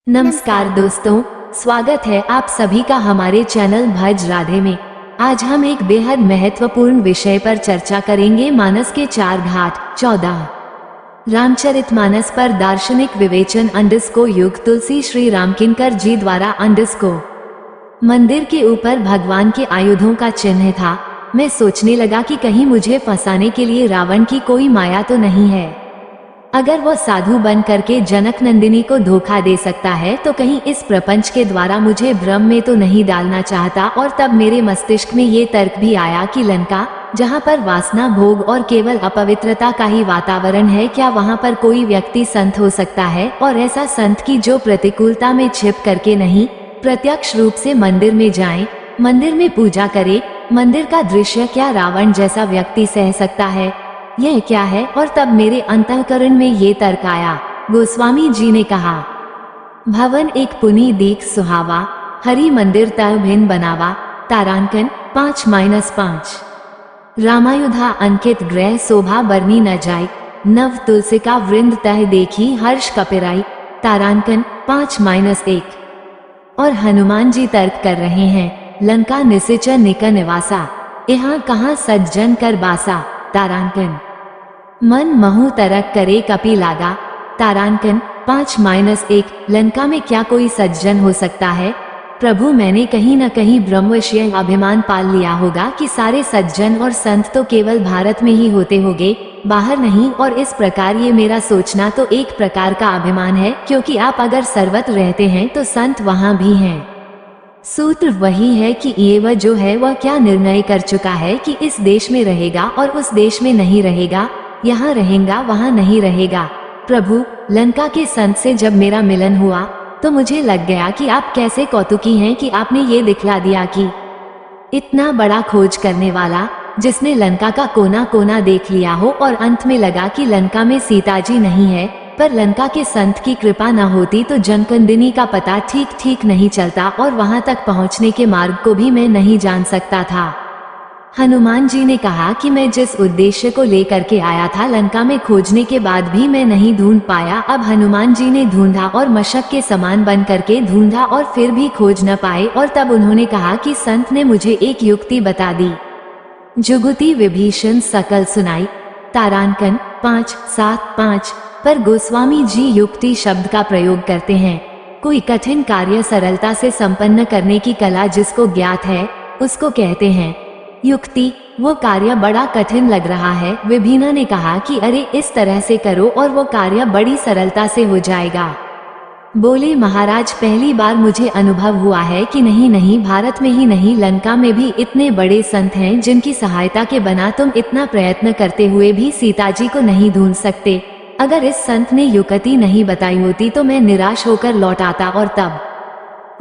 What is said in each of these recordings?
नमस्कार दोस्तों, स्वागत है आप सभी का हमारे चैनल भज राधे में। आज हम एक बेहद महत्वपूर्ण विषय पर चर्चा करेंगे, मानस के 4 घाट 14। रामचरितमानस पर दार्शनिक विवेचन युग तुलसी श्री रामकिंकर जी द्वारा मंदिर के ऊपर भगवान के आयुधों का चिन्ह था। मैं सोचने लगा कि कहीं मुझे फंसाने के लिए रावण की कोई माया तो नहीं है। अगर वो साधु बन करके जनक नंदिनी को धोखा दे सकता है तो कहीं इस प्रपंच के द्वारा मुझे भ्रम में तो नहीं डालना चाहता। और तब मेरे मस्तिष्क में ये तर्क भी आया कि लंका, जहाँ पर वासना, भोग और केवल अपवित्रता का ही वातावरण है, क्या वहाँ पर कोई व्यक्ति संत हो सकता है? और ऐसा संत की जो प्रतिकूलता में छिप करके नहीं, प्रत्यक्ष रूप से मंदिर में जाए, मंदिर में पूजा करे। मंदिर का दृश्य क्या रावण जैसा व्यक्ति सह सकता है? यह क्या है? और तब मेरे अंतःकरण में ये तर्क आया। गोस्वामी जी ने कहा, भवन एक पुनि दीख सुहावा, हरि मंदिर तह भिन्न बनावा। तारांकन 5-5। रामायुधा अंकित ग्रह शोभा बरनी न जाय, नव तुलसिका वृंद तह देखी हर्ष कपिराई। तारांकन 5-1। और हनुमान जी तर्क कर रहे हैं, लंका निसिचर निक निवासा, यहाँ कहाँ सज्जन कर बासा। तारांकन मन महु तरक करे कपि लागा। तारांकन 5-1। लंका में क्या कोई सज्जन हो सकता है? प्रभु, मैंने कहीं न कहीं ब्रह्मवशीय अभिमान पाल लिया होगा कि सारे सज्जन और संत तो केवल भारत में ही होते होंगे, बाहर नहीं। और इस प्रकार ये मेरा सोचना तो एक प्रकार का अभिमान है, क्योंकि आप अगर सर्वत्र रहते हैं तो संत वहाँ भी हैं। सूत्र वही है कि ये वह जो है वह क्या निर्णय कर चुका है कि इस देश में रहेगा और उस देश में नहीं रहेगा, यहाँ रहेगा वहाँ नहीं रहेगा। प्रभु, लंका के संत से जब मेरा मिलन हुआ तो मुझे लग गया कि आप कैसे कौतुकी हैं कि आपने ये दिखला दिया कि इतना बड़ा खोज करने वाला, जिसने लंका का कोना कोना देख लिया हो, और अंत में लगा कि लंका में सीता जी नहीं है। पर लंका के संत की कृपा न होती तो जनकनंदिनी का पता ठीक नहीं चलता और वहां तक पहुंचने के मार्ग को भी मैं नहीं जान सकता था। हनुमान जी ने कहा कि मैं जिस उद्देश्य को लेकर के आया था, लंका में खोजने के बाद भी मैं नहीं ढूंढ पाया। अब हनुमान जी ने ढूंढा और मशक के समान बन करके ढूंढा और फिर भी खोज न पाए। और तब उन्होंने कहा कि संत ने मुझे एक युक्ति बता दी, जुगुति विभीषण सकल सुनाई। तारांकन 5-7-5 पर गोस्वामी जी युक्ति शब्द का प्रयोग करते हैं। कोई कठिन कार्य सरलता से संपन्न करने की कला जिसको ज्ञात है, उसको कहते हैं युक्ति। वो कार्य बड़ा कठिन लग रहा है। विभीना ने कहा कि अरे इस तरह से करो और वो कार्य बड़ी सरलता से हो जाएगा। बोले, महाराज, पहली बार मुझे अनुभव हुआ है कि नहीं, भारत में ही नहीं, लंका में भी इतने बड़े संत हैं जिनकी सहायता के बिना तुम इतना प्रयत्न करते हुए भी सीता जी को नहीं ढूंढ सकते। अगर इस संत ने युक्ति नहीं बताई होती तो मैं निराश होकर लौट आता। और तब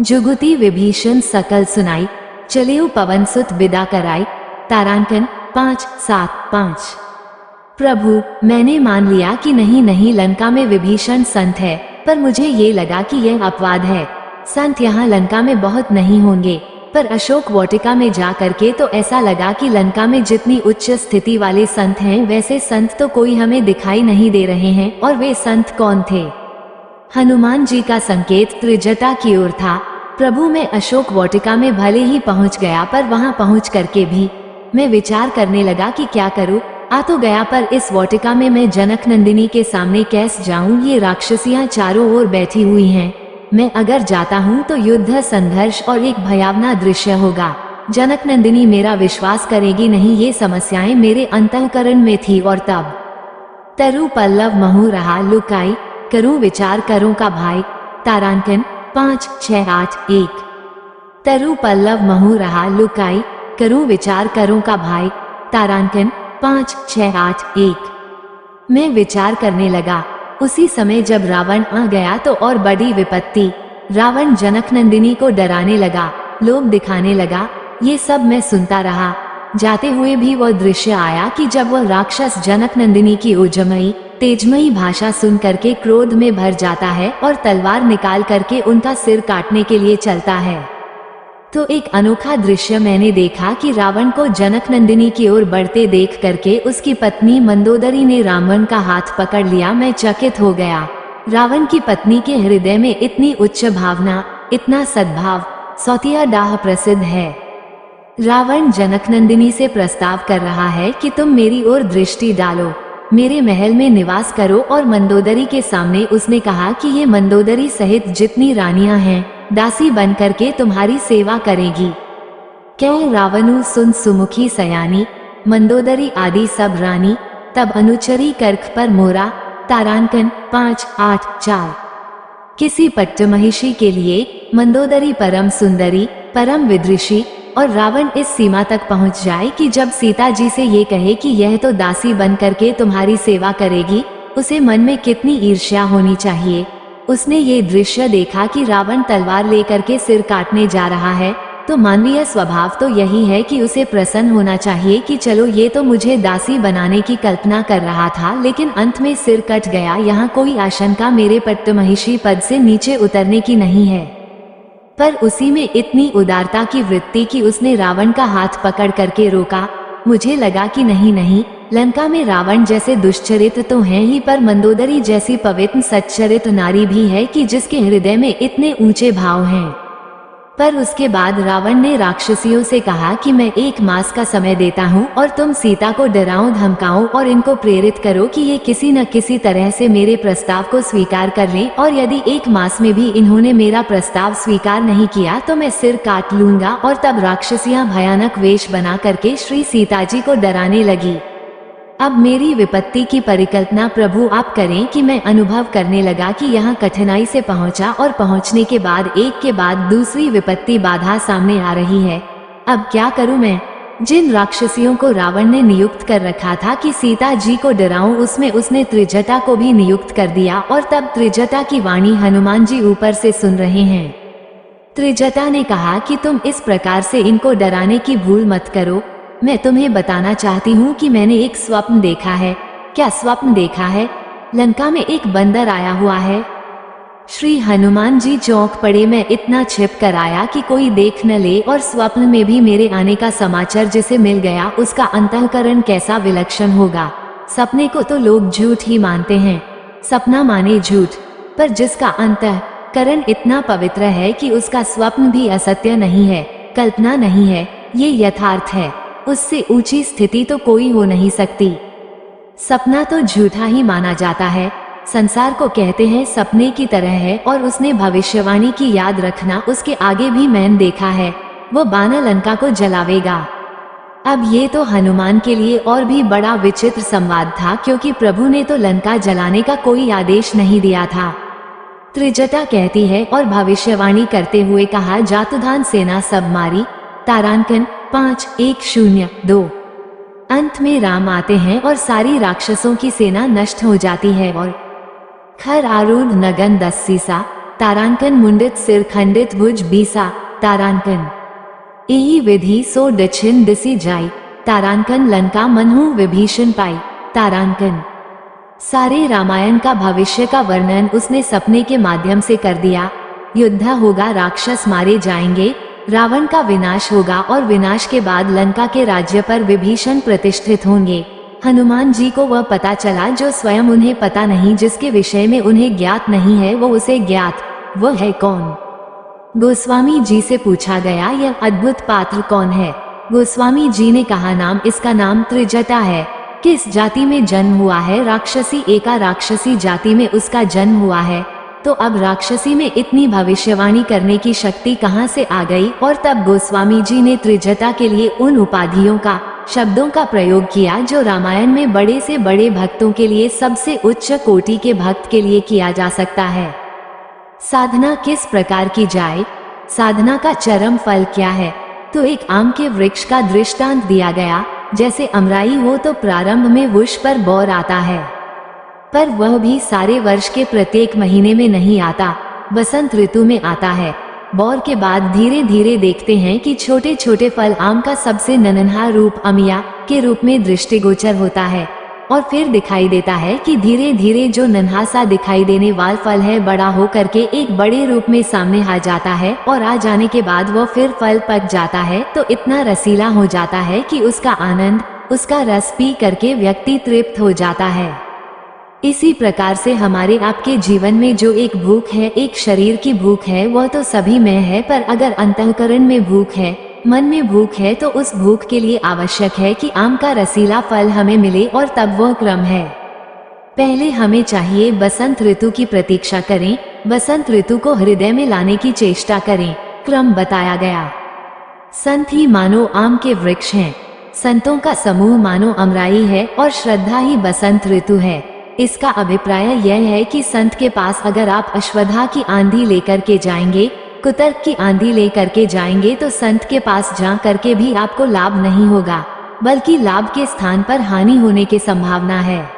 जुगुति विभीषण सकल सुनाई, चलेऊ पवन सुत विदा कराई। तारांकन 5-7-5। प्रभु, मैंने मान लिया कि नहीं, लंका में विभीषण संत है, पर मुझे ये लगा कि यह अपवाद है। संत यहाँ लंका में बहुत नहीं होंगे। पर अशोक वाटिका में जा करके तो ऐसा लगा कि लंका में जितनी उच्च स्थिति वाले संत हैं, वैसे संत तो कोई हमें दिखाई नहीं दे रहे हैं। और वे संत कौन थे? हनुमान जी का संकेत त्रिजटा की ओर था। प्रभु, मैं अशोक वाटिका में भले ही पहुंच गया, पर वहां पहुंच करके भी मैं विचार करने लगा कि क्या करूं। आ तो गया, पर इस वाटिका में मैं जनक नंदिनी के सामने कैसे जाऊं? ये राक्षसियां चारों ओर बैठी हुई हैं। मैं अगर जाता हूं तो युद्ध, संघर्ष और एक भयावना दृश्य होगा। जनक नंदिनी मेरा विश्वास करेगी नहीं। ये समस्याएं मेरे अंतःकरण में थी। और तब तरु पल्लव महु रहा लुकाई, करूं विचार करूं का भाई। तारांकन 5-6-8-1। तरु पल्लव महु रहा लुकाई, करूं विचार करूं का भाई। तारांकन 5-6-8-1। मैं विचार करने लगा। उसी समय जब रावण आ गया तो और बड़ी विपत्ति। रावण जनक नंदिनी को डराने लगा, लोग दिखाने लगा। ये सब मैं सुनता रहा। जाते हुए भी वह दृश्य आया कि जब वह राक्षस जनक नंदिनी की ओजमयी तेजमयी भाषा सुन करके क्रोध में भर जाता है और तलवार निकाल करके उनका सिर काटने के लिए चलता है। तो एक अनोखा दृश्य मैंने देखा कि रावण को जनक नंदिनी की ओर बढ़ते देख करके उसकी पत्नी मंदोदरी ने रावण का हाथ पकड़ लिया। मैं चकित हो गया। रावण की पत्नी के हृदय में इतनी उच्च भावना, इतना सद्भाव, सौतिया डाह प्रसिद्ध है। रावण जनकनंदिनी से प्रस्ताव कर रहा है कि तुम मेरी ओर दृष्टि डालो, मेरे महल में निवास करो। और मंदोदरी के सामने उसने कहा कि ये मंदोदरी सहित जितनी रानियां हैं, दासी बन करके तुम्हारी सेवा करेगी। क्यों रावणु सुन सुमुखी सयानी, मंदोदरी आदि सब रानी, तब अनुचरी कर्क पर मोरा। तारांकन 5-8-4। किसी पट्टमहिषी के लिए मंदोदरी परम सुंदरी, परम विदृशी, और रावण इस सीमा तक पहुंच जाए कि जब सीता जी से ये कहे कि यह तो दासी बन करके तुम्हारी सेवा करेगी, उसे मन में कितनी ईर्ष्या होनी चाहिए। उसने ये दृश्य देखा कि रावण तलवार लेकर के सिर काटने जा रहा है, तो मानवीय स्वभाव तो यही है कि उसे प्रसन्न होना चाहिए कि चलो ये तो मुझे दासी बनाने की कल्पना कर रहा था, लेकिन अंत में सिर कट गया। यहाँ कोई आशंका मेरे पट्टमहिषी पद से नीचे उतरने की नहीं है। पर उसी में इतनी उदारता की वृत्ति कि उसने रावण का हाथ पकड़ करके रोका। मुझे लगा कि नहीं, लंका में रावण जैसे दुष्चरित्र तो हैं ही, पर मंदोदरी जैसी पवित्र सच्चरित्र नारी भी है कि जिसके हृदय में इतने ऊंचे भाव हैं। पर उसके बाद रावण ने राक्षसियों से कहा कि मैं 1 मास का समय देता हूँ और तुम सीता को डराओ धमकाओ और इनको प्रेरित करो कि ये किसी न किसी तरह से मेरे प्रस्ताव को स्वीकार कर लें, और यदि 1 मास में भी इन्होंने मेरा प्रस्ताव स्वीकार नहीं किया तो मैं सिर काट लूंगा। और तब राक्षसियां भयानक वेश बना करके श्री सीता जी को डराने लगी। अब मेरी विपत्ति की परिकल्पना प्रभु आप करें कि मैं अनुभव करने लगा कि यहाँ कठिनाई से पहुँचा, और पहुँचने के बाद एक के बाद दूसरी विपत्ति बाधा सामने आ रही है। अब क्या करूँ मैं? जिन राक्षसियों को रावण ने नियुक्त कर रखा था कि सीता जी को डराऊं, उसमें उसने त्रिजटा को भी नियुक्त कर दिया। और तब त्रिजटा की वाणी हनुमान जी ऊपर से सुन रहे हैं। त्रिजटा ने कहा कि तुम इस प्रकार से इनको डराने की भूल मत करो। मैं तुम्हें बताना चाहती हूँ कि मैंने एक स्वप्न देखा है। क्या स्वप्न देखा है? लंका में एक बंदर आया हुआ है। श्री हनुमान जी चौंक पड़े। मैं इतना छिप कर आया कि कोई देख न ले, और स्वप्न में भी मेरे आने का समाचार जिसे मिल गया उसका अंतःकरण कैसा विलक्षण होगा। सपने को तो लोग झूठ ही मानते हैं, सपना माने झूठ, पर जिसका अंतःकरण इतना पवित्र है कि उसका स्वप्न भी असत्य नहीं है, कल्पना नहीं है, ये यथार्थ है, उससे ऊंची स्थिति तो कोई हो नहीं सकती। सपना तो झूठा ही माना जाता है। संसार को कहते हैं सपने की तरह है, और उसने भविष्यवाणी की याद रखना, उसके आगे भी मैंने देखा है, वो बानर लंका को जलावेगा। अब ये तो हनुमान के लिए और भी बड़ा विचित्र संवाद था, क्योंकि प्रभु ने तो लंका जलाने का कोई आदेश नहीं दिया था। त्रिजटा कहती है, और भविष्यवाणी करते हुए कहा, जातुधान सेना सब मारी। तारांकन 5-1-0-2। अंत में राम आते हैं और सारी राक्षसों की सेना नष्ट हो जाती है, और खर आरूढ़ नगन 10 सीसा। तारांकन मुंडित सिर खंडित भुज 20। तारांकन यही विधि सो दक्षिण दिसी जाई। तारांकन लंका मनहु विभीषण पाई। तारांकन सारे रामायण का भविष्य का वर्णन उसने सपने के माध्यम से कर दिया। युद्ध होगा, राक्षस मारे जाएंगे, रावण का विनाश होगा, और विनाश के बाद लंका के राज्य पर विभीषण प्रतिष्ठित होंगे। हनुमान जी को वह पता चला जो स्वयं उन्हें पता नहीं, जिसके विषय में उन्हें ज्ञात नहीं है, वो उसे ज्ञात। वह है कौन? गोस्वामी जी से पूछा गया, यह अद्भुत पात्र कौन है? गोस्वामी जी ने कहा, नाम इसका नाम त्रिजटा है। किस जाति में जन्म हुआ है? राक्षसी एका राक्षसी जाति में उसका जन्म हुआ है। तो अब राक्षसी में इतनी भविष्यवाणी करने की शक्ति कहाँ से आ गई? और तब गोस्वामी जी ने त्रिजटा के लिए उन उपाधियों का, शब्दों का प्रयोग किया जो रामायण में बड़े से बड़े भक्तों के लिए, सबसे उच्च कोटि के भक्त के लिए किया जा सकता है। साधना किस प्रकार की जाए? साधना का चरम फल क्या है? तो एक आम के वृक्ष का दृष्टांत दिया गया। जैसे अमराई हो तो प्रारंभ में वृक्ष पर बौर आता है, पर वह भी सारे वर्ष के प्रत्येक महीने में नहीं आता, बसंत ऋतु में आता है। बौर के बाद धीरे धीरे देखते हैं कि छोटे छोटे फल, आम का सबसे नन्हा रूप अमिया के रूप में दृष्टिगोचर होता है, और फिर दिखाई देता है कि धीरे धीरे जो नन्हा सा दिखाई देने वाला फल है बड़ा हो करके एक बड़े रूप में सामने आ जाता है, और आ जाने के बाद वह फिर फल पक जाता है तो इतना रसीला हो जाता है कि उसका आनंद, उसका रस पी करके व्यक्ति तृप्त हो जाता है। इसी प्रकार से हमारे आपके जीवन में जो एक भूख है, एक शरीर की भूख है, वह तो सभी में है, पर अगर अंतःकरण में भूख है, मन में भूख है, तो उस भूख के लिए आवश्यक है कि आम का रसीला फल हमें मिले, और तब वह क्रम है। पहले हमें चाहिए बसंत ऋतु की प्रतीक्षा करें, बसंत ऋतु को हृदय में लाने की चेष्टा करें। क्रम बताया गया। संत ही मानो आम के वृक्ष हैं, संतों का समूह मानो अमराई है, और श्रद्धा ही बसंत ऋतु है। इसका अभिप्राय यह है कि संत के पास अगर आप अश्वत्था की आंधी लेकर के जाएंगे, कुतर्क की आंधी लेकर के जाएंगे, तो संत के पास जा करके भी आपको लाभ नहीं होगा, बल्कि लाभ के स्थान पर हानि होने की संभावना है।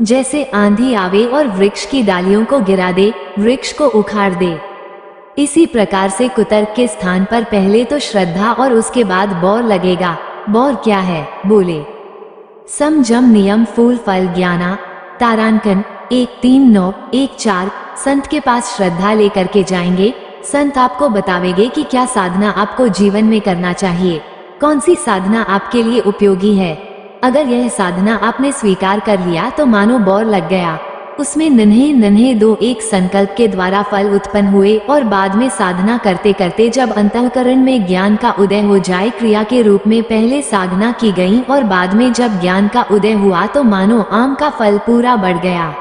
जैसे आंधी आवे और वृक्ष की डालियों को गिरा दे, वृक्ष को उखाड़ दे, इसी प्रकार से कुतर्क के स्थान पर पहले तो श्रद्धा और उसके बाद बौर लगेगा। बौर क्या है? बोले, सम जम नियम फूल फल ज्ञाना। तारांकन 1:3-9-1-4। संत के पास श्रद्धा लेकर के जाएंगे, संत आपको बतावेंगे कि क्या साधना आपको जीवन में करना चाहिए, कौन सी साधना आपके लिए उपयोगी है। अगर यह साधना आपने स्वीकार कर लिया तो मानो बौर लग गया, उसमें नन्हे नन्हे दो एक संकल्प के द्वारा फल उत्पन्न हुए, और बाद में साधना करते करते जब अंतःकरण में ज्ञान का उदय हो जाए, क्रिया के रूप में पहले साधना की गई और बाद में जब ज्ञान का उदय हुआ, तो मानो आम का फल पूरा बढ़ गया।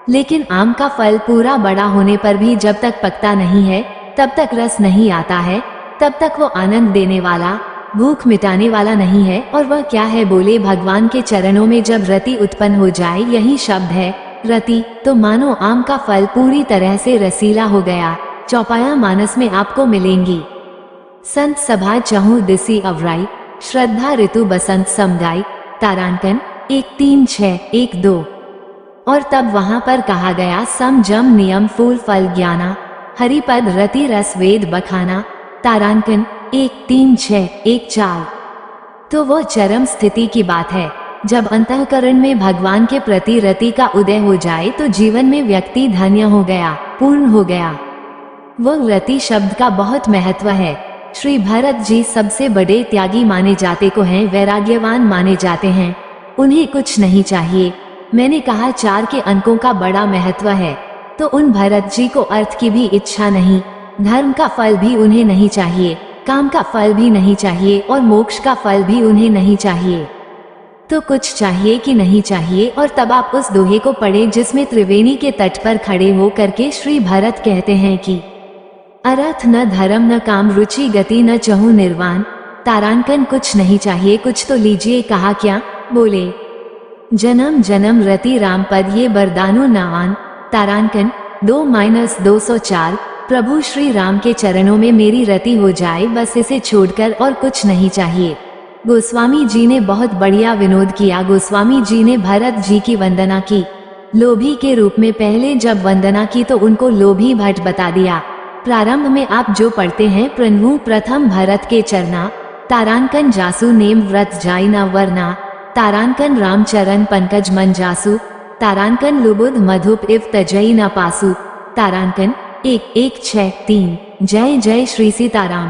लेकिन आम का फल पूरा बड़ा होने पर भी जब तक पकता नहीं है, तब तक रस नहीं आता है, तब तक वो आनंद देने वाला, भूख मिटाने वाला नहीं है। और वह क्या है? बोले, भगवान के चरणों में जब रति उत्पन्न हो जाए, यही शब्द है रति, तो मानो आम का फल पूरी तरह से रसीला हो गया। चौपाया मानस में आपको मिलेंगी। संत सभा चहु दिसी अवराई, श्रद्धा ऋतु बसंत समगाई। तारांकन 1:3-6-1-2। और तब वहां पर कहा गया, सम जम नियम फूल फल ज्ञाना, हरिपद रति रस वेद बखाना। तारांकन 1:3-6-1-4। तो वो चरम स्थिति की बात है। जब अंतःकरण में भगवान के प्रति रति का उदय हो जाए, तो जीवन में व्यक्ति धन्य हो गया, पूर्ण हो गया। वो रति शब्द का बहुत महत्व है। श्री भरत जी सबसे बड़े त्यागी माने जाते को हैं, वैराग्यवान माने जाते हैं, उन्हें कुछ नहीं चाहिए। मैंने कहा 4 के अंकों का बड़ा महत्व है, तो उन भरत जी को अर्थ की भी इच्छा नहीं, धर्म का फल भी उन्हें नहीं चाहिए, काम का फल भी नहीं चाहिए, और मोक्ष का फल भी उन्हें नहीं चाहिए। तो कुछ चाहिए कि नहीं चाहिए? और तब आप उस दोहे को पढ़े जिसमें त्रिवेणी के तट पर खड़े हो करके श्री भरत कहते हैं कि अर्थ न धर्म न काम रुचि गति न चहु निर्वाण। तारांकन कुछ नहीं चाहिए, कुछ तो लीजिए। कहा क्या? बोले, जन्म जन्म रति राम पद ये बरदानु नावान। तारांकन 2-204। प्रभु श्री राम के चरणों में मेरी रति हो जाए, बस इसे छोड़कर और कुछ नहीं चाहिए। गोस्वामी जी ने बहुत बढ़िया विनोद किया। गोस्वामी जी ने भरत जी की वंदना की, लोभी के रूप में पहले जब वंदना की तो उनको लोभी भट्ट बता दिया। प्रारंभ में आप जो पढ़ते हैं, प्रणहु प्रथम भरत के चरना। तारांकन जासु नेम व्रत जाई न वरना। तारांकन रामचरण पंकज मन जासु। तारांकन लुबुध मधुप इव तजई न पासु। तारांकन 1:1-6-3। जय जय श्री सीताराम।